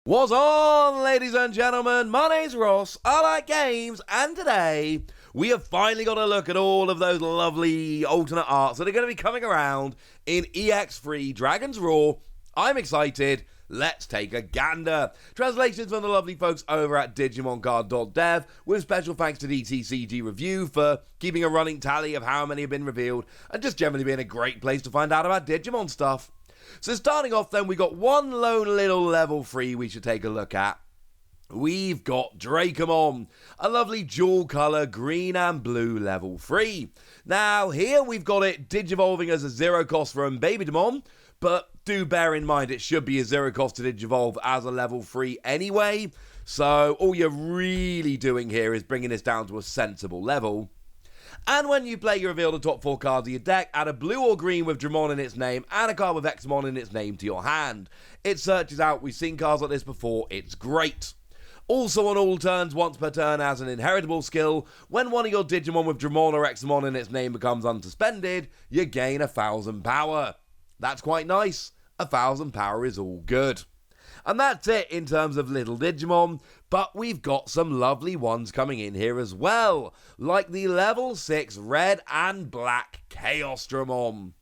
What's on, ladies and gentlemen? My name's Ross, I like games, and today we have finally got a look at all of those lovely alternate arts that are going to be coming around in EX-03 Dragon's Roar. I'm excited. Let's take a gander. Translations from the lovely folks over at DigimonGuard.dev, with special thanks to TCG Review for keeping a running tally of how many have been revealed, and just generally being a great place to find out about Digimon stuff. So starting off then, we got one lone little level 3 we should take a look at. We've got Dracomon, a lovely dual colour green and blue level 3. Now here we've got it digivolving as a 0 cost from Babydramon, but do bear in mind it should be a 0 cost to digivolve as a level 3 anyway, so all you're really doing here is bringing this down to a sensible level. And when you play, you reveal the top 4 cards of your deck, add a blue or green with Dramon in its name, and a card with Examon in its name to your hand. It searches out, we've seen cards like this before, it's great. Also on all turns, once per turn as an inheritable skill, when one of your Digimon with Dramon or Examon in its name becomes unsuspended, you gain 1,000 power. That's quite nice, 1,000 power is all good. And that's it in terms of little Digimon, but we've got some lovely ones coming in here as well, like the level 6 red and black Chaosdramon.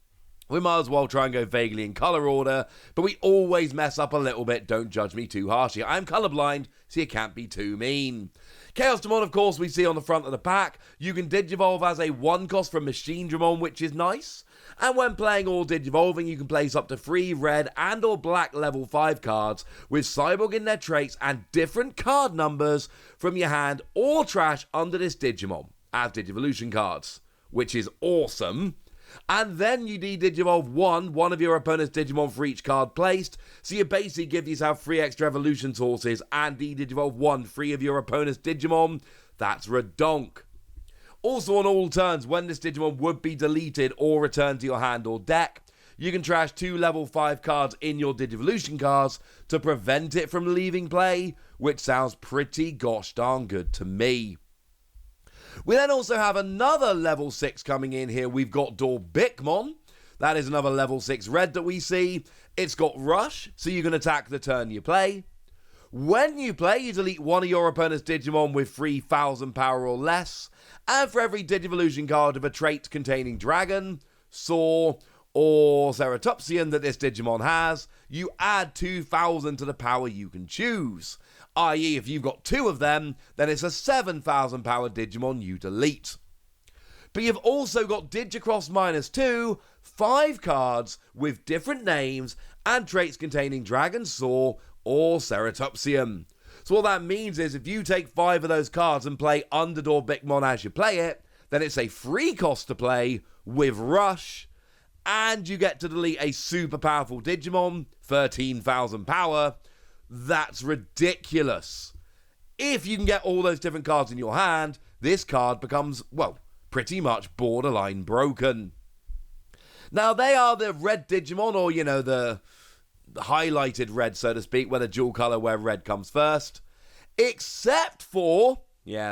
We might as well try and go vaguely in colour order, but we always mess up a little bit, don't judge me too harshly. I'm colourblind, so you can't be too mean. Chaosdramon, of course, we see on the front of the pack. You can digivolve as a 1 cost from Mastemon, which is nice. And when playing or digivolving, you can place up to 3 red and or black level 5 cards with Cyborg in their traits and different card numbers from your hand or trash under this Digimon as Digivolution cards, which is awesome. And then you de-digivolve one of your opponent's Digimon for each card placed, so you basically give yourself 3 extra evolution sources and de-digivolve 3 of your opponent's Digimon. That's redonk. Also on all turns, when this Digimon would be deleted or returned to your hand or deck, you can trash 2 level 5 cards in your Digivolution cards to prevent it from leaving play, which sounds pretty gosh darn good to me. We then also have another level 6 coming in here. We've got Dorbikmon. That is another level 6 red that we see. It's got Rush, so you can attack the turn you play. When you play, you delete one of your opponent's Digimon with 3,000 power or less. And for every Digivolution card of a trait containing Dragon, Saw, or Ceratopsian that this Digimon has, you add 2,000 to the power you can choose. I.e., if you've got 2 of them, then it's a 7,000 power Digimon you delete. But you've also got Digicross -2, 5 cards with different names and traits containing Dragon, Saw, or Ceratopsian. So what that means is if you take 5 of those cards and play under Dorbikmon as you play it, then it's a free cost to play with Rush, and you get to delete a super powerful Digimon, 13,000 power. That's ridiculous. If you can get all those different cards in your hand, this card becomes, well, pretty much borderline broken. Now they are the red Digimon, or the highlighted red, so to speak, where the dual colour where red comes first. Except for,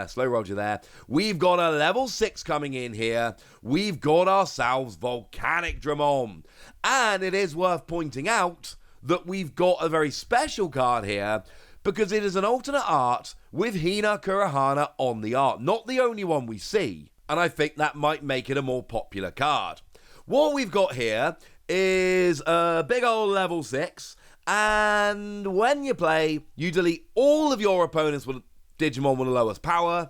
slow Roger there, we've got a level 6 coming in here. We've got ourselves Volcanicdramon. And it is worth pointing out that we've got a very special card here, because it is an alternate art with Hina Kurahana on the art. Not the only one we see, and I think that might make it a more popular card. What we've got here is a big old level 6, and when you play, you delete all of your opponents with Digimon with the lowest power,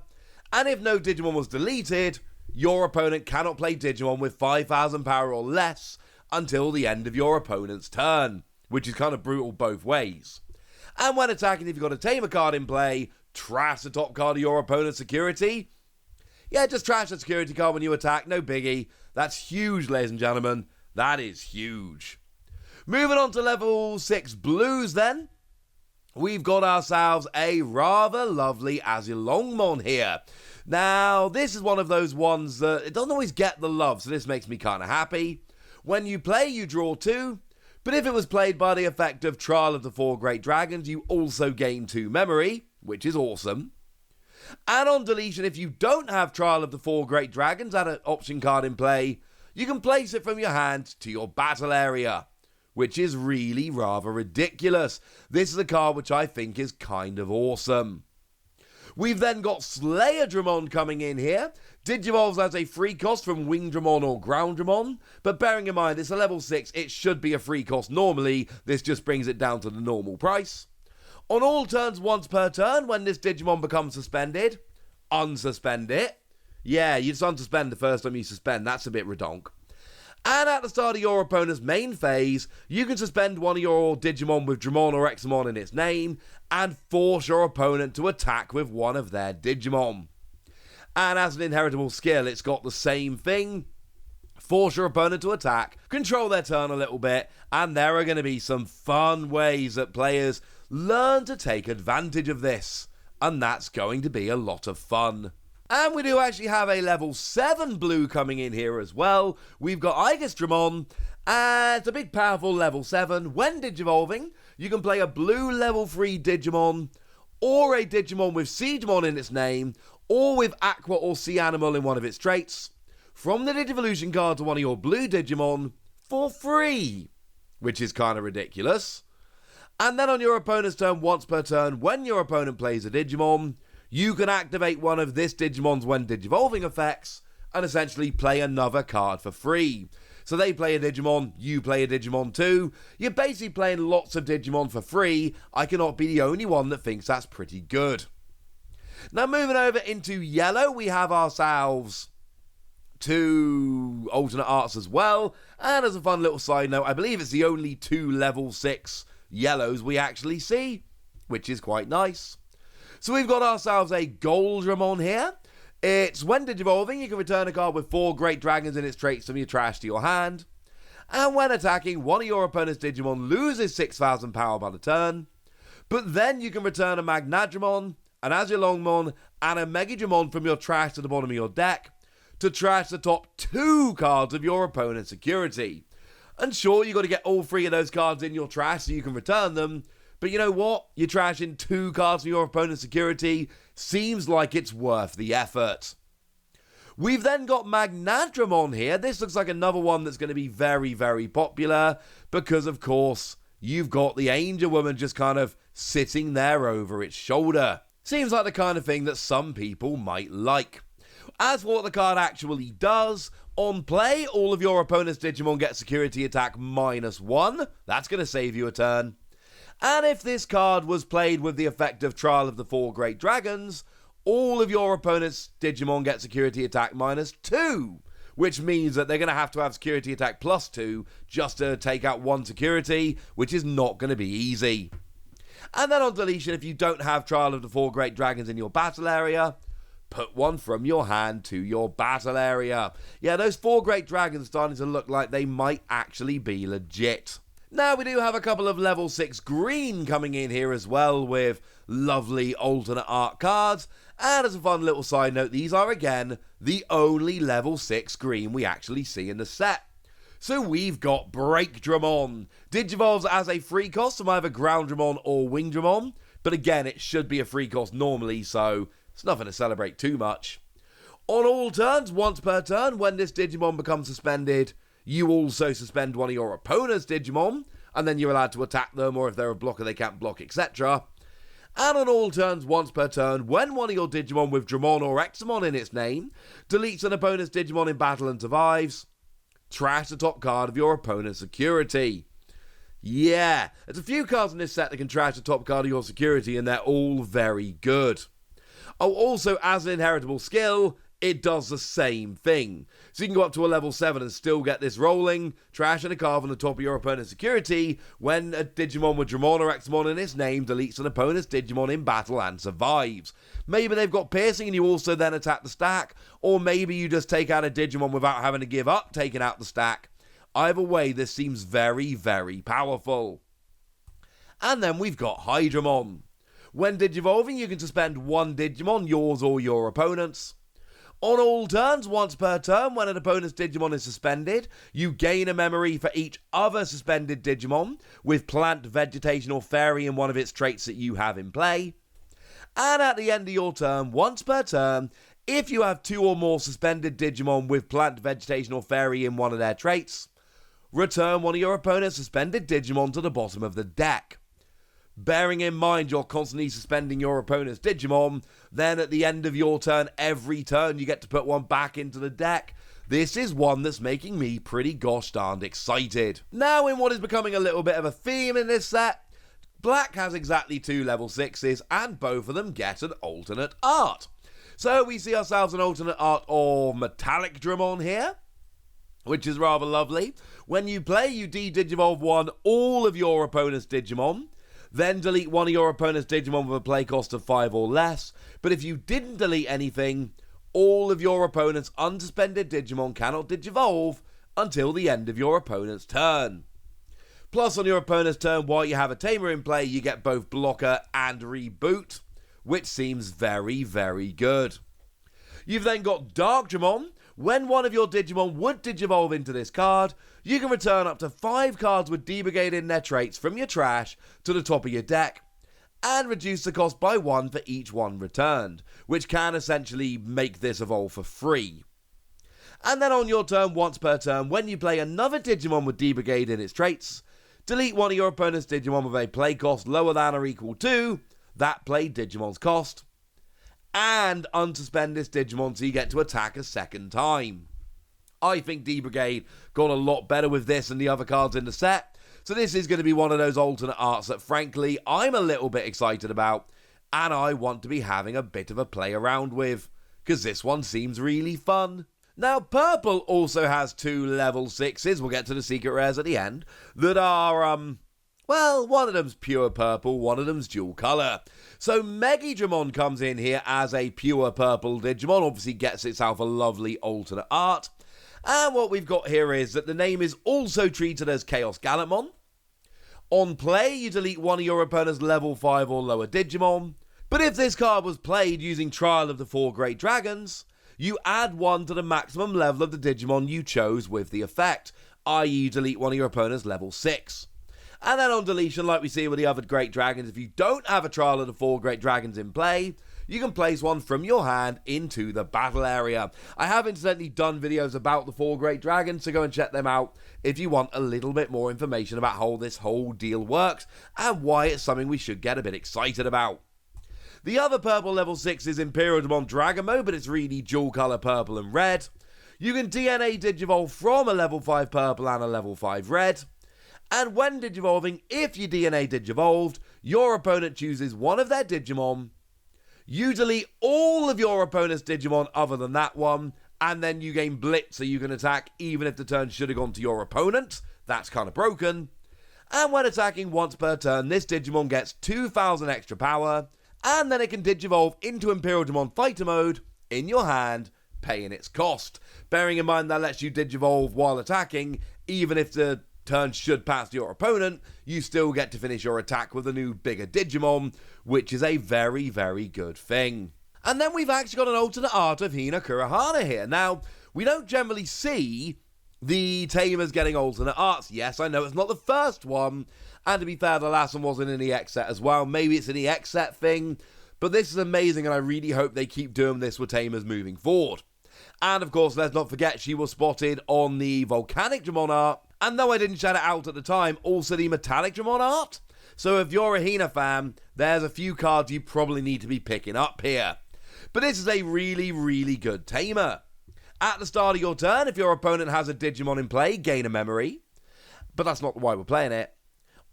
and if no Digimon was deleted, your opponent cannot play Digimon with 5,000 power or less until the end of your opponent's turn, which is kind of brutal both ways. And when attacking, if you've got a Tamer card in play, trash the top card of your opponent's security. Yeah, just trash the security card when you attack, no biggie. That's huge, ladies and gentlemen. That is huge. Moving on to level 6 blues then. We've got ourselves a rather lovely Azilongmon here. Now, this is one of those ones that it doesn't always get the love, so this makes me kind of happy. When you play, you draw 2. But if it was played by the effect of Trial of the 4 Great Dragons, you also gain 2 memory, which is awesome. And on deletion, if you don't have Trial of the 4 Great Dragons, add an option card in play, you can place it from your hand to your battle area, which is really rather ridiculous. This is a card which I think is kind of awesome. We've then got Slayerdramon coming in here. Digivolves as a free cost from Wingdramon or Grounddramon, but bearing in mind it's a level 6, it should be a free cost normally. This just brings it down to the normal price. On all turns once per turn, when this Digimon becomes suspended, unsuspend it. Yeah, you just unsuspend the first time you suspend, that's a bit redonk. And at the start of your opponent's main phase, you can suspend one of your Digimon with Dramon or Examon in its name, and force your opponent to attack with one of their Digimon. And as an inheritable skill, it's got the same thing. Force your opponent to attack, control their turn a little bit, and there are going to be some fun ways that players learn to take advantage of this. And that's going to be a lot of fun. And we do actually have a level 7 blue coming in here as well. We've got Dramon, and it's a big powerful level 7. When Digivolving, you can play a blue level 3 Digimon, or a Digimon with Siegemon in its name, or with Aqua or Sea Animal in one of its traits, from the Digivolution card to one of your blue Digimon, for free. Which is kind of ridiculous. And then on your opponent's turn, once per turn, when your opponent plays a Digimon, you can activate one of this Digimon's when Digivolving effects, and essentially play another card for free. So they play a Digimon, you play a Digimon too. You're basically playing lots of Digimon for free. I cannot be the only one that thinks that's pretty good. Now moving over into yellow, we have ourselves 2 alternate arts as well. And as a fun little side note, I believe it's the only 2 level 6 yellows we actually see, which is quite nice. So we've got ourselves a Golddramon here. It's when Digivolving, you can return a card with 4 Great Dragons in its traits from your trash to your hand. And when attacking, one of your opponent's Digimon loses 6,000 power by the turn. But then you can return a Magnadramon, an Azulongmon, and a Megadramon from your trash to the bottom of your deck to trash the top 2 cards of your opponent's security. And sure, you've got to get all 3 of those cards in your trash so you can return them. But you know what? You're trashing 2 cards from your opponent's security. Seems like it's worth the effort. We've then got Magnadramon here. This looks like another one that's going to be very, very popular. Because, of course, you've got the Angel Woman just kind of sitting there over its shoulder. Seems like the kind of thing that some people might like. As for what the card actually does, on play, all of your opponent's Digimon get security attack -1. That's going to save you a turn. And if this card was played with the effect of Trial of the 4 Great Dragons, all of your opponent's Digimon get security attack -2, which means that they're going to have security attack +2 just to take out 1 security, which is not going to be easy. And then on deletion, if you don't have Trial of the 4 Great Dragons in your battle area, put one from your hand to your battle area. Yeah, those 4 Great Dragons starting to look like they might actually be legit. Now we do have a couple of level 6 green coming in here as well with lovely alternate art cards. And as a fun little side note, these are again the only level 6 green we actually see in the set. So we've got Breakdramon. Digivolves as a free cost from either Grounddramon or Wingdramon. But again, it should be a free cost normally, so it's nothing to celebrate too much. On all turns, once per turn, when this Digimon becomes suspended, you also suspend one of your opponent's Digimon, and then you're allowed to attack them, or if they're a blocker, they can't block, etc. And on all turns, once per turn, when one of your Digimon with Dramon or Examon in its name deletes an opponent's Digimon in battle and survives, trash the top card of your opponent's security. Yeah, there's a few cards in this set that can trash the top card of your security, and they're all very good. Oh, also, as an inheritable skill, it does the same thing. So you can go up to a level 7 and still get this rolling, trashing a card on the top of your opponent's security when a Digimon with Dramon or Examon in its name deletes an opponent's Digimon in battle and survives. Maybe they've got piercing and you also then attack the stack, or maybe you just take out a Digimon without having to give up taking out the stack. Either way, this seems very, very powerful. And then we've got Hydramon. When Digivolving, you can suspend 1 Digimon, yours or your opponent's. On all turns, once per turn, when an opponent's Digimon is suspended, you gain a memory for each other suspended Digimon with plant, vegetation, or fairy in one of its traits that you have in play. And at the end of your turn, once per turn, if you have 2 or more suspended Digimon with plant, vegetation, or fairy in one of their traits, return one of your opponent's suspended Digimon to the bottom of the deck. Bearing in mind you're constantly suspending your opponent's Digimon, then at the end of your turn, every turn you get to put one back into the deck. This is one that's making me pretty gosh darned excited. Now, in what is becoming a little bit of a theme in this set, Black has exactly 2 level 6s, and both of them get an alternate art. So we see ourselves an alternate art of Metallicdramon here, which is rather lovely. When you play, you de-Digivolve all of your opponent's Digimon, then delete one of your opponent's Digimon with a play cost of 5 or less. But if you didn't delete anything, all of your opponent's unsuspended Digimon cannot Digivolve until the end of your opponent's turn. Plus, on your opponent's turn, while you have a Tamer in play, you get both Blocker and Reboot, which seems very, very good. You've then got Darkdramon. When one of your Digimon would Digivolve into this card, you can return up to 5 cards with D-Brigade in their traits from your trash to the top of your deck, and reduce the cost by 1 for each one returned, which can essentially make this evolve for free. And then on your turn, once per turn, when you play another Digimon with D-Brigade in its traits, delete one of your opponent's Digimon with a play cost lower than or equal to that played Digimon's cost, and unsuspend this Digimon so you get to attack a second time. I think D-Brigade got a lot better with this than the other cards in the set, so this is going to be one of those alternate arts that frankly I'm a little bit excited about, and I want to be having a bit of a play around with, because this one seems really fun. Now, Purple also has 2 level 6s, we'll get to the secret rares at the end, that are, well, one of them's pure purple, one of them's dual colour. So Megidramon comes in here as a pure purple Digimon, obviously gets itself a lovely alternate art. And what we've got here is that the name is also treated as Chaosdramon. On play, you delete one of your opponent's level 5 or lower Digimon. But if this card was played using Trial of the 4 Great Dragons, you add 1 to the maximum level of the Digimon you chose with the effect, i.e. you delete one of your opponent's level 6. And then on deletion, like we see with the other Great Dragons, if you don't have a Trial of the 4 Great Dragons in play, you can place one from your hand into the battle area. I have incidentally done videos about the 4 Great Dragons, so go and check them out if you want a little bit more information about how this whole deal works and why it's something we should get a bit excited about. The other purple level 6 is Imperialdramon Dragomon, but it's really dual colour purple and red. You can DNA Digivolve from a level 5 purple and a level 5 red. And when Digivolving, if you DNA Digivolved, your opponent chooses one of their Digimon. You delete all of your opponent's Digimon other than that one, and then you gain Blitz so you can attack even if the turn should have gone to your opponent. That's kind of broken. And when attacking once per turn, this Digimon gets 2,000 extra power, and then it can Digivolve into Imperialdramon Fighter Mode in your hand, paying its cost. Bearing in mind that lets you Digivolve while attacking, even if the turn should pass your opponent, you still get to finish your attack with a new bigger Digimon, which is a very, very good thing. And then we've actually got an alternate art of Hina Kurahana here. Now, we don't generally see the Tamers getting alternate arts. Yes, I know it's not the first one, and to be fair, the last one wasn't an EX set as well. Maybe it's an EX set thing, but this is amazing, and I really hope they keep doing this with Tamers moving forward. And of course, let's not forget, she was spotted on the Volcanicdramon art, and though I didn't shout it out at the time, also the Metallicdramon art. So if you're a Hina fan, there's a few cards you probably need to be picking up here. But this is a really, really good Tamer. At the start of your turn, if your opponent has a Digimon in play, gain a memory. But that's not why we're playing it.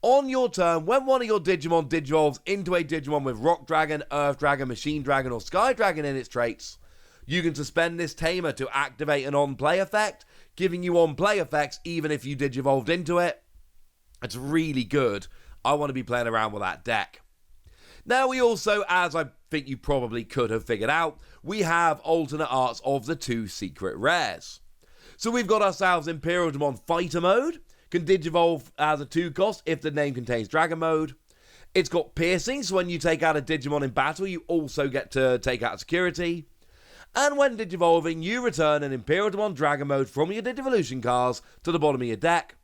On your turn, when one of your Digimon Digivolves into a Digimon with Rock Dragon, Earth Dragon, Machine Dragon, or Sky Dragon in its traits, you can suspend this Tamer to activate an on-play effect, giving you on-play effects even if you Digivolved into it. It's really good. I want to be playing around with that deck. Now we also, as I think you probably could have figured out, we have alternate arts of the 2 secret rares. So we've got ourselves Imperialdramon Fighter Mode, can Digivolve as a 2 cost if the name contains Dragon Mode. It's got Piercing, so when you take out a Digimon in battle, you also get to take out security. And when Digivolving, you return an Imperialdramon Dragon Mode from your Digivolution cards to the bottom of your deck.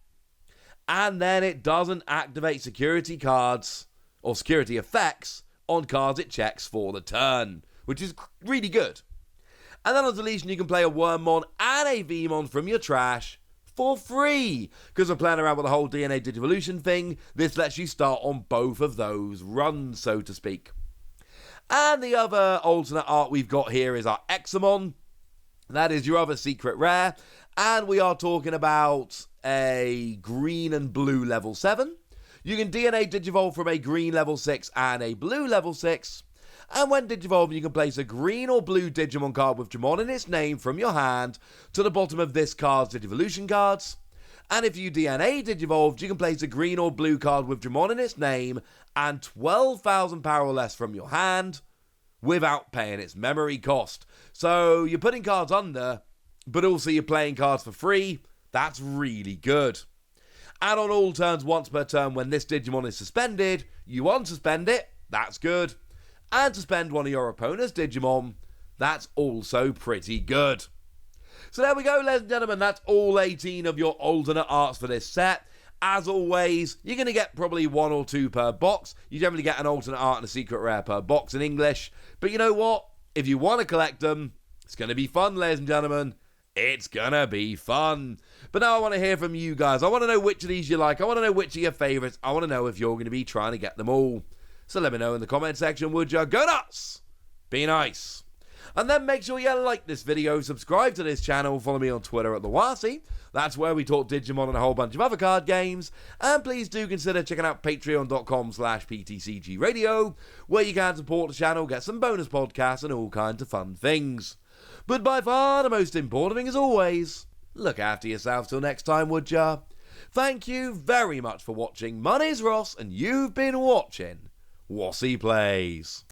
And then it doesn't activate security cards or security effects on cards it checks for the turn, which is really good. And then on deletion, you can play a Wormmon and a Vmon from your trash for free. Because we're playing around with the whole DNA Digivolution thing, this lets you start on both of those runs, so to speak. And the other alternate art we've got here is our Examon. That is your other secret rare. And we are talking about a green and blue level 7. You can DNA Digivolve from a green level 6 and a blue level 6. And when Digivolving, you can place a green or blue Digimon card with Dramon in its name from your hand to the bottom of this card's Digivolution cards. And if you DNA Digivolved, you can place a green or blue card with Dramon in its name and 12,000 power or less from your hand without paying its memory cost. So you're putting cards under, but also you're playing cards for free. That's really good. And on all turns, once per turn, when this Digimon is suspended, you unsuspend it. That's good. And suspend one of your opponent's Digimon. That's also pretty good. So there we go, ladies and gentlemen. That's all 18 of your alternate arts for this set. As always, you're going to get probably 1 or 2 per box. You generally get an alternate art and a secret rare per box in English. But you know what? If you want to collect them, it's going to be fun, ladies and gentlemen. It's gonna be fun. But now I want to hear from you guys. I want to know which of these you like. I want to know which are your favourites. I want to know if you're going to be trying to get them all. So let me know in the comment section, would you? Go nuts! Be nice. And then make sure you like this video, subscribe to this channel, follow me on Twitter at TheWasi. That's where we talk Digimon and a whole bunch of other card games. And please do consider checking out patreon.com/PTCGradio, where you can support the channel, get some bonus podcasts and all kinds of fun things. But by far the most important thing, as always, look after yourself till next time, would ya? Thank you very much for watching. My name's Ross, and you've been watching Wasi Plays.